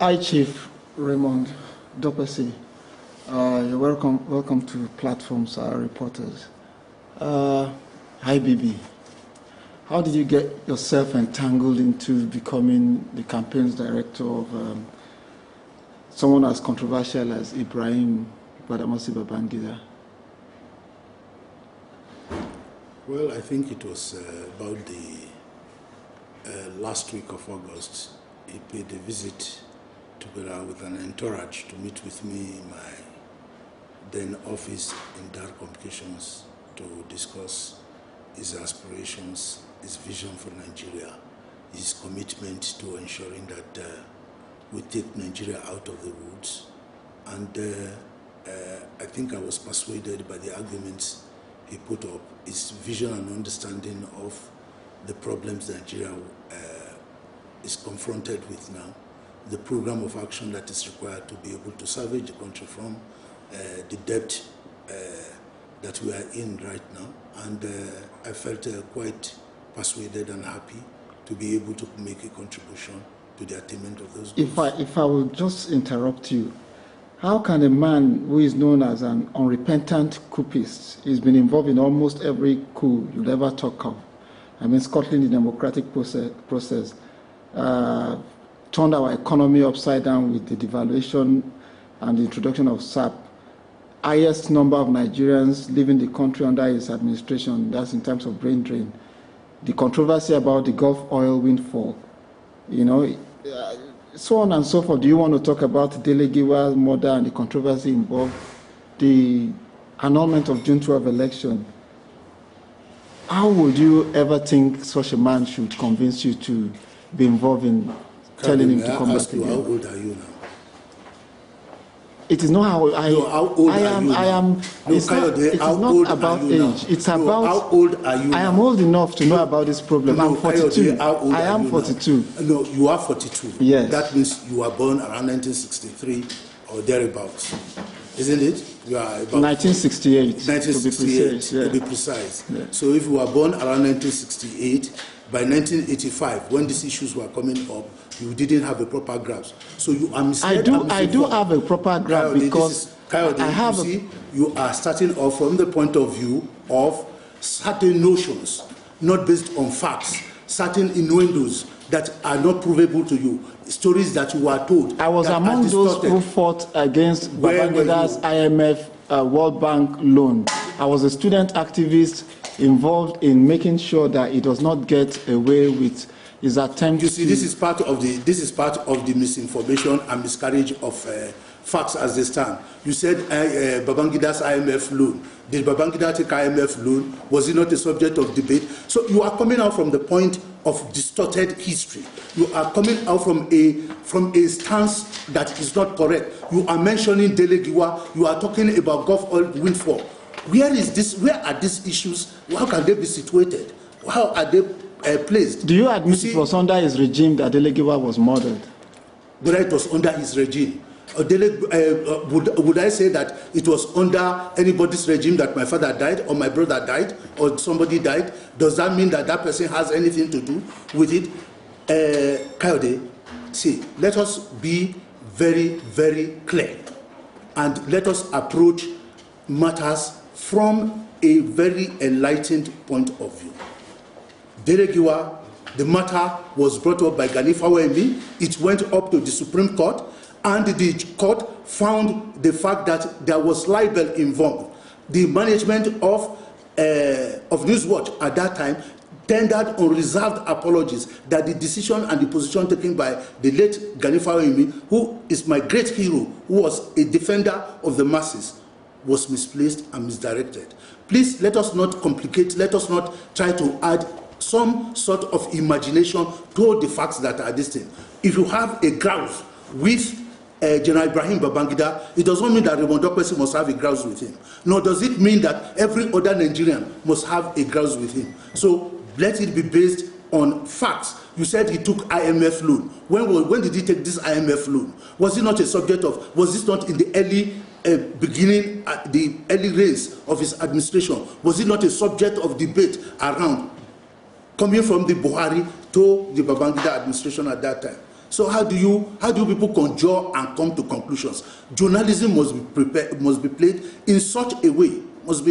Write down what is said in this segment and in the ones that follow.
Hi, Chief Raymond Dokpesi. You're welcome to platform SaharaReporters. Hi, Bibi. How did you get yourself entangled into becoming the campaigns director of someone as controversial as Ibrahim Badamasi Babangida? Well, I think it was about the last week of August. He paid a visit together with an entourage to meet with me in my then office in Dar Communications to discuss his aspirations, his vision for Nigeria, his commitment to ensuring that we take Nigeria out of the woods. And I think I was persuaded by the arguments he put up, his vision and understanding of the problems Nigeria is confronted with now, the program of action that is required to be able to salvage the country from the debt that we are in right now. And I felt quite persuaded and happy to be able to make a contribution to the attainment of those goals. If I will just interrupt you, how can a man who is known as an unrepentant coupist, he's been involved in almost every coup you'll ever talk of, I mean, Scotland, the democratic process turned our economy upside down with the devaluation and the introduction of SAP, highest number of Nigerians leaving the country under his administration, that's in terms of brain drain, the controversy about the Gulf oil windfall, you know, so on and so forth. Do you want to talk about Delegiwa's murder and the controversy involved, the annulment of June 12 election? How would you ever think such a man should convince you to be involved in telling him to come back again? How old are you now? It is not how I. No, how old are you now? I am. No, it's Kayode, not, not about age. It's no, about. How old are you? I am old enough to know about this problem. No, I'm 42. Kayode, how old I am 42. Now? No, you are 42. Yes. That means you were born around 1963 or thereabouts, isn't it? You are about 1968. 1968 to be precise. Yeah. So if you were born around 1968, by 1985, when these issues were coming up, you didn't have a proper grasp. So you are misled. I do have a proper grasp because I have. You see, you are starting off from the point of view of certain notions, not based on facts, certain innuendos that are not provable to you, stories that you were told. I was among those who fought against Babangida's IMF World Bank loan. I was a student activist involved in making sure that it does not get away with his attempt. You see, this is part of the misinformation and miscarriage of facts as they stand. You said Babangida's IMF loan. Did Babangida take IMF loan? Was it not a subject of debate? So you are coming out from the point of distorted history. You are coming out from a stance that is not correct. You are mentioning Delegiwa. You are talking about Gulf oil windfall. Where is this? Where are these issues? How can they be situated? How are they placed? Do you admit it was under his regime that Delegiwa was murdered? Whether it was under his regime. Would I say that it was under anybody's regime that my father died or my brother died or somebody died? Does that mean that that person has anything to do with it? Kayode, see, let us be very, very clear and let us approach matters from a very enlightened point of view. Delegiwa, the matter was brought up by Gani Fawemi. It went up to the Supreme Court, and the court found the fact that there was libel involved. The management of Newswatch at that time tendered unreserved apologies that the decision and the position taken by the late Gani Fawemi, who is my great hero, who was a defender of the masses, was misplaced and misdirected. Please let us not complicate, let us not try to add some sort of imagination to the facts that are distinct. If you have a grouse with General Ibrahim Babangida, it does not mean that Raymond Dokpesi must have a grouse with him. Nor does it mean that every other Nigerian must have a grouse with him. So let it be based on facts. You said he took IMF loan. When did he take this IMF loan? Was it not a subject of, was this not in the early beginning, the early race of his administration? Was it not a subject of debate around, coming from the Buhari to the Babangida administration at that time? So how do people conjure and come to conclusions? Journalism must be prepared, must be played in such a way, must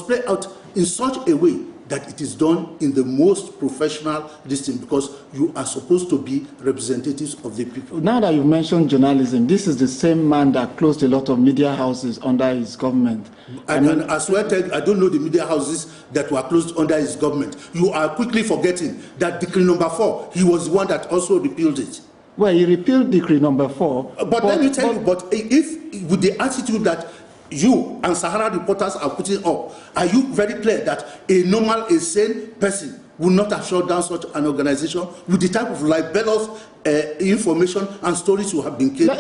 play out in such a way that it is done in the most professional distance, because you are supposed to be representatives of the people. Now that you've mentioned journalism, this is the same man that closed a lot of media houses under his government. And I swear to you, I don't know the media houses that were closed under his government. You are quickly forgetting that Decree number 4, he was the one that also repealed it. Well, he repealed Decree number 4. But let me tell you, but if with the attitude that you and Sahara Reporters are putting up, are you very clear that a normal, a sane person would not have shut down such an organization with the type of libelous information and stories you have been carrying?